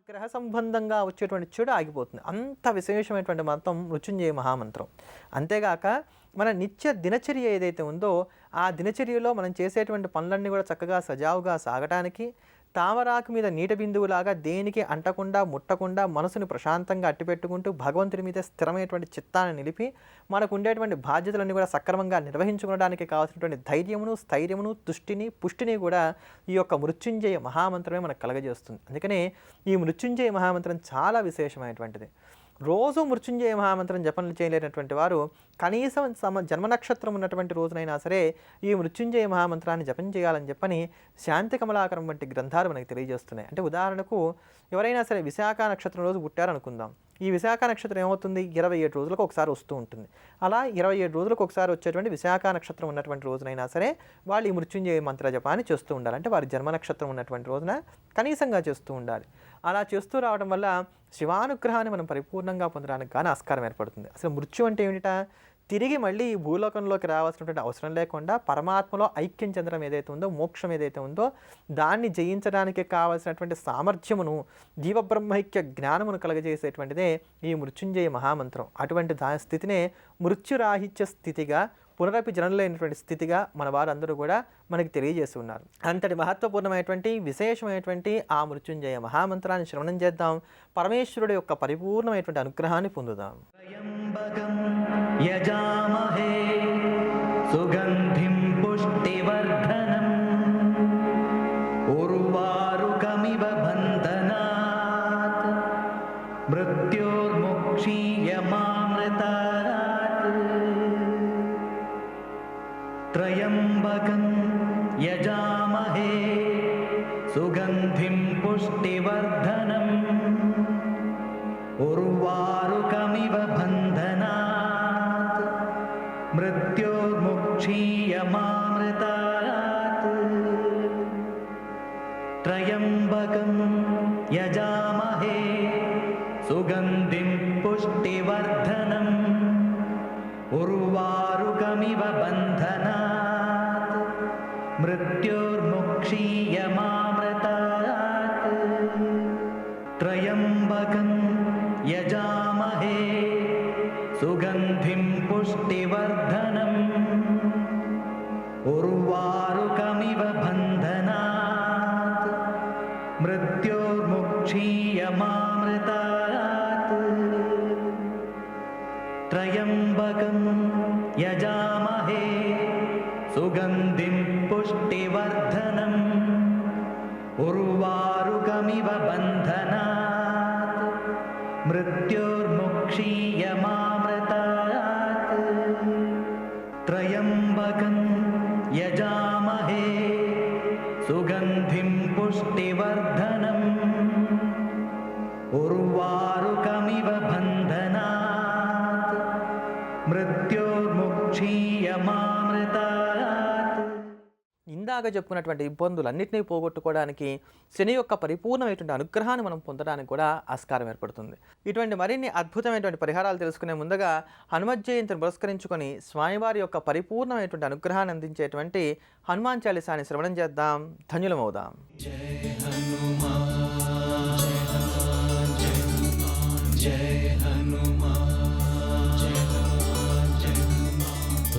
గ్రహ సంబంధంగా వచ్చేటువంటి చెడు ఆగిపోతుంది. అంత విశేషమైనటువంటి మంత్రం మృత్యుంజయ మహామంత్రం. అంతేగాక మన నిత్య దినచర్య ఏదైతే ఉందో ఆ దినచర్యలో మనం చేసేటువంటి పనులన్నీ కూడా చక్కగా సజావుగా సాగటానికి, తామరాకు మీద నీటి బిందువులాగా దేనికి అంటకుండా ముట్టకుండా మనసుని ప్రశాంతంగా అట్టిపెట్టుకుంటూ భగవంతుడి మీద స్థిరమైనటువంటి చిత్తాన్ని నిలిపి మనకు ఉండేటువంటి బాధ్యతలన్నీ కూడా సక్రమంగా నిర్వహించుకోవడానికి కావాల్సినటువంటి ధైర్యమును, స్థైర్యమును, తుష్టిని, పుష్టిని కూడా ఈ యొక్క మృత్యుంజయ మహామంత్రమే మనకు కలగజేస్తుంది. అందుకనే ఈ మృత్యుంజయ మహామంత్రం చాలా విశేషమైనటువంటిది. రోజు మృత్యుంజయ మహామంత్రం జపనలు చేయలేనటువంటి వారు కనీసం జన్మ నక్షత్రం ఉన్నటువంటి రోజునైనా సరే ఈ మృత్యుంజయ మహామంత్రాన్ని జపం చేయాలని చెప్పని శాంతి కమలాకరం వంటి గ్రంథాలు మనకు తెలియజేస్తున్నాయి. అంటే ఉదాహరణకు ఎవరైనా సరే విశాఖ నక్షత్రం రోజు పుట్టారనుకుందాం. ఈ విశాఖ నక్షత్రం ఏమవుతుంది, 27 రోజులకు ఒకసారి వస్తూ ఉంటుంది. అలా 27 రోజులకు ఒకసారి వచ్చేటువంటి విశాఖ నక్షత్రం ఉన్నటువంటి రోజునైనా సరే వాళ్ళు ఈ మృత్యుంజయ మంత్ర జపాన్ని చేస్తూ ఉండాలి. అంటే వారి జన్మ నక్షత్రం ఉన్నటువంటి రోజున కనీసంగా చేస్తూ ఉండాలి. అలా చేస్తూ రావడం వల్ల శివానుగ్రహాన్ని మనం పరిపూర్ణంగా పొందడానికి కానీ ఆస్కారం ఏర్పడుతుంది. అసలు మృత్యు అంటే ఏమిటా, తిరిగి మళ్ళీ ఈ భూలోకంలోకి రావాల్సినటువంటి అవసరం లేకుండా పరమాత్మలో ఐక్యం చెందడం ఏదైతే ఉందో, మోక్షం ఏదైతే ఉందో దాన్ని జయించడానికి కావాల్సినటువంటి సామర్థ్యమును, జీవబ్రహ్మైక్య జ్ఞానమును కలగజేసేటువంటిదే ఈ మృత్యుంజయ మహామంత్రం. అటువంటి స్థితినే మృత్యురాహిత్య స్థితిగా, పునరపి జనలేనటువంటి స్థితిగా మన వారందరూ కూడా మనకి తెలియజేసి ఉన్నారు. అంతటి మహత్వపూర్ణమైనటువంటి విశేషమైనటువంటి ఆ మృత్యుంజయ మహామంత్రాన్ని శ్రవణం చేద్దాం. పరమేశ్వరుడి యొక్క పరిపూర్ణమైనటువంటి అనుగ్రహాన్ని పొందుదాం. యజామహే సుగంధిం పుష్టివర్ధనం ఉర్వారుకమివ బంధనాత్ మృత్యోర్ముక్షీయమామృతాత్ త్రయంబకం యజామహే సుగంధిం పుష్టివర్ధనం ఉర్వారుకమివ బంధనాత్ మృత్యోర్ముక్షీయమామృతాత్ త్రయంబకం యజామహే సుగంధిం పుష్టివర్ధనం ఉర్వారుకమివ బంధనాత్ మృత్యోర్ముక్షీయమామృతాత్ త్రయంబకం యజామహే సుగంధిం పుష్టివర్ధనం ఉర్వారుకమివ బంధనాత్ మృత్యోర్ముక్షీయమామృతాత్ త్రయంబకం యజామహే సుగంధిం పుష్టివర్ధనం ఉర్వారుకమివ బంధనాత్ మృత్యోర్ముక్షీయమామృతాత్ త్రయంబకం యజామహే సుగంధిం పుష్టివర్ధనం ఉర్వారుకమివ బంధనాత్ మృత్యోర్ముక్షీయమామృతాత్. ఇందాక చెప్పుకున్నటువంటి ఇబ్బందులన్నింటినీ పోగొట్టుకోవడానికి శని యొక్క పరిపూర్ణమైనటువంటి అనుగ్రహాన్ని మనం పొందడానికి కూడా ఆస్కారం ఏర్పడుతుంది. ఇటువంటి మరిన్ని అద్భుతమైనటువంటి పరిహారాలు తెలుసుకునే ముందుగా హనుమత్ జయంతిని పురస్కరించుకొని స్వామివారి యొక్క పరిపూర్ణమైనటువంటి అనుగ్రహాన్ని అందించేటువంటి హనుమాన్ చాలీసాని శ్రవణం చేద్దాం, ధన్యులమవుదాం. జయ హనుమాన్ జయ హనుమాన్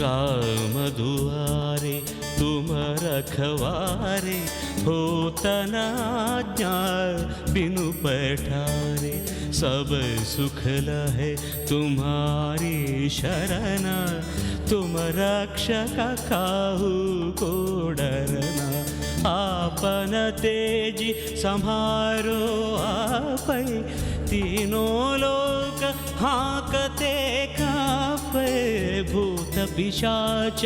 राम दुआरे तुम रखवारे होत न आज्ञा बिनु पैठारे सब सुख लहे तुम्हारी शरण तुम रक्षक काहू को डरना आपन तेज सम्हारो आपै तीनों लोक हाँकते कापे भूत पिशाच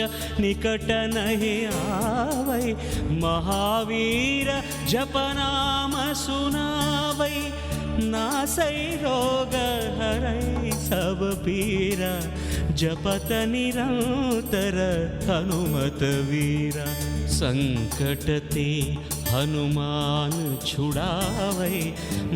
निकट नहीं आवै महावीर जप नाम सुनावै नासै रोग हरै सब पीरा जपत निरंतर हनुमत वीरा संकट ते हनुमान छुड़ावै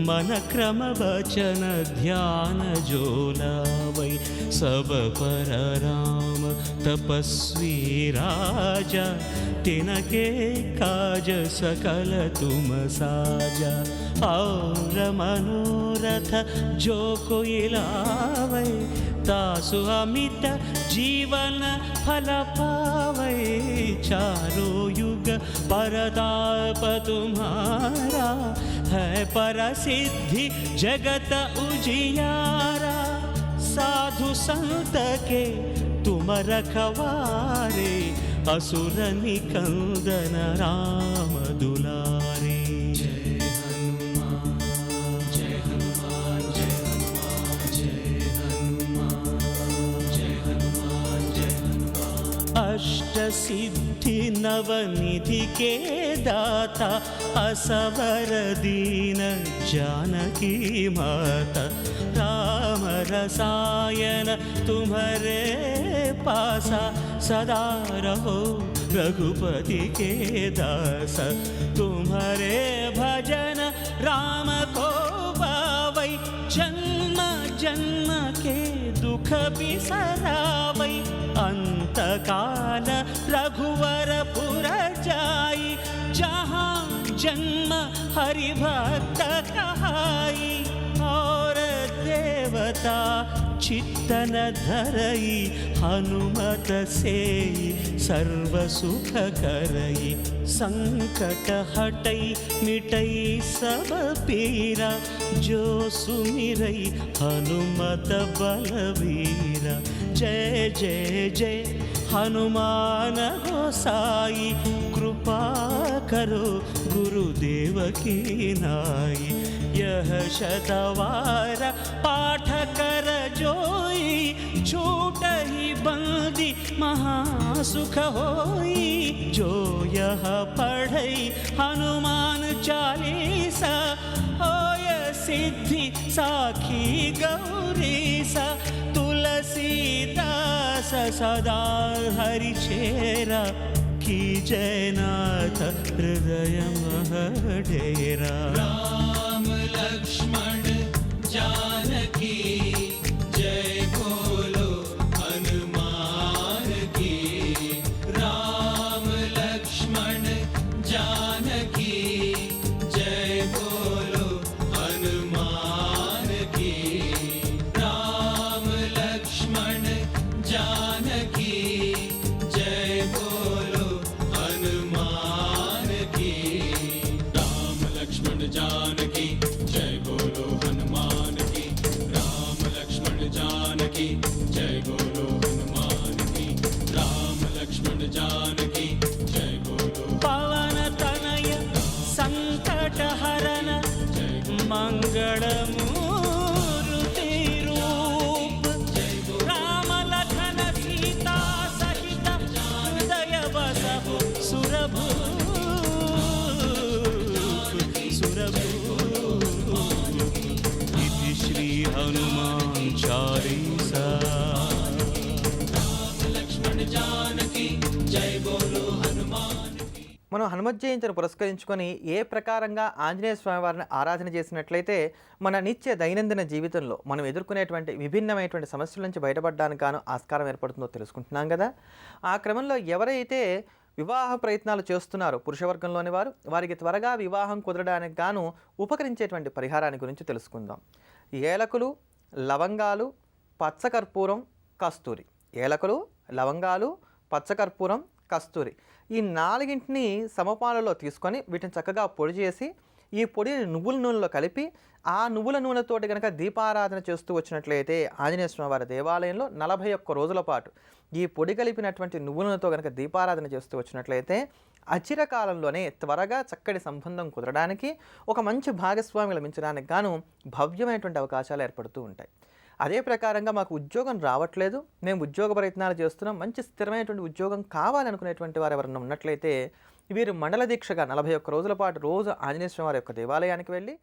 मन क्रम वचन ध्यान जो लावै सब पर राम तपस्वी राजा तिनके काज सकल तुम साजा और मनोरथ जो कोई लावे तासु अमित जीवन फल पावे चारों युग परताप तुम्हारा है परसिद्धि जगत उजियारा साधु संत के तुम रखवारे असुर निकंदन राम दुलारे जय हनुमान जय हनुमान जय हनुमान जय हनुमान जय हनुमान जय हनुमान। अष्ट सिद्धि नवनिधि के दाता असवर दीन जानकी माता राम रसायन तुम्हारे पासा सदा रहो रघुपति के दास तुम्हारे भजन राम को पावै जन्म जन्म के दुख बिसरावै अंत काल रघुवर पुर जाई जहाँ जन्म हरि भक्त कहाई और देवता चित्तन धरई हनुमत से सर्व सुख करई संकट हटई मिटई सब पीरा जो सुमिरई हनुमत बलवीरा जय जय जय हनुमान गोसाई कृपा करो गुरुदेव की नाई यह शतवार पाठ कर जोई छूट ही बंदी महासुख होई जो यह पढ़ई हनुमान चालीसा होय सिद्धि साखी गौरीसा तुलसीदास सदा हरि चेरा की जयनाथ हृदय मह डेरा। राम लक्ष्मण जानकी जय बोलो हनुमान की। राम लक्ष्मण जानकी जय बोलो हनुमान की। राम लक्ष्मण जानकी जय बोलो हनुमान की। राम लक्ष्मण जानकी जय बोलो हनुमान की। राम लक्ष्मण जानकी जय बोलो हनुमान की। राम लक्ष्मण जानकी जय बोलो। पवन तनय संकट हरन मंगल मूर्ति रूप राम लखन सीता सहित हृदय बसहु सुरभूप इति श्री हनुमान चालीसा। राम लक्ष्मण जानकी जय बोलो हनुमान की। మనం హనుమత్ జయంతిని పురస్కరించుకొని ఏ ప్రకారంగా ఆంజనేయ స్వామి వారిని ఆరాధన చేసినట్లయితే మన నిత్య దైనందిన జీవితంలో మనం ఎదుర్కొనేటువంటి విభిన్నమైనటువంటి సమస్యల నుంచి బయటపడడానికి గాను ఆస్కారం ఏర్పడుతుందో తెలుసుకుంటున్నాం కదా. ఆ క్రమంలో ఎవరైతే వివాహ ప్రయత్నాలు చేస్తున్నారో పురుషవర్గంలోని వారికి త్వరగా వివాహం కుదరడానికి గాను ఉపకరించేటువంటి పరిహారాన్ని గురించి తెలుసుకుందాం. ఏలకులు, లవంగాలు, పచ్చకర్పూరం, కస్తూరి. ఏలకులు, లవంగాలు, పచ్చకర్పూరం, కస్తూరి ఈ నాలుగింటిని సమపాలలో తీసుకొని వీటిని చక్కగా పొడి చేసి ఈ పొడిని నువ్వుల నూనెలో కలిపి ఆ నువ్వుల నూనెతోటి కనుక దీపారాధన చేస్తూ వచ్చినట్లయితే ఆంజనేయ స్వామి వారి దేవాలయంలో 41 రోజుల పాటు ఈ పొడి కలిపినటువంటి నువ్వుల నూనెతో కనుక దీపారాధన చేస్తూ వచ్చినట్లయితే అచిరకాలంలోనే త్వరగా చక్కటి సంబంధం కుదరడానికి ఒక మంచి భాగస్వామి లభించడానికి గాను భవ్యమైనటువంటి అవకాశాలు ఏర్పడుతూ ఉంటాయి. అదే ప్రకారంగా మాకు ఉద్యోగం రావట్లేదు, మేము ఉద్యోగ ప్రయత్నాలు చేస్తున్నాం, మంచి స్థిరమైనటువంటి ఉద్యోగం కావాలనుకునేటువంటి వారు ఎవరైనా ఉన్నట్లయితే వీరు మండల దీక్షగా 41 రోజుల పాటు రోజు ఆంజనేయ స్వామి వారి యొక్క దేవాలయానికి వెళ్ళి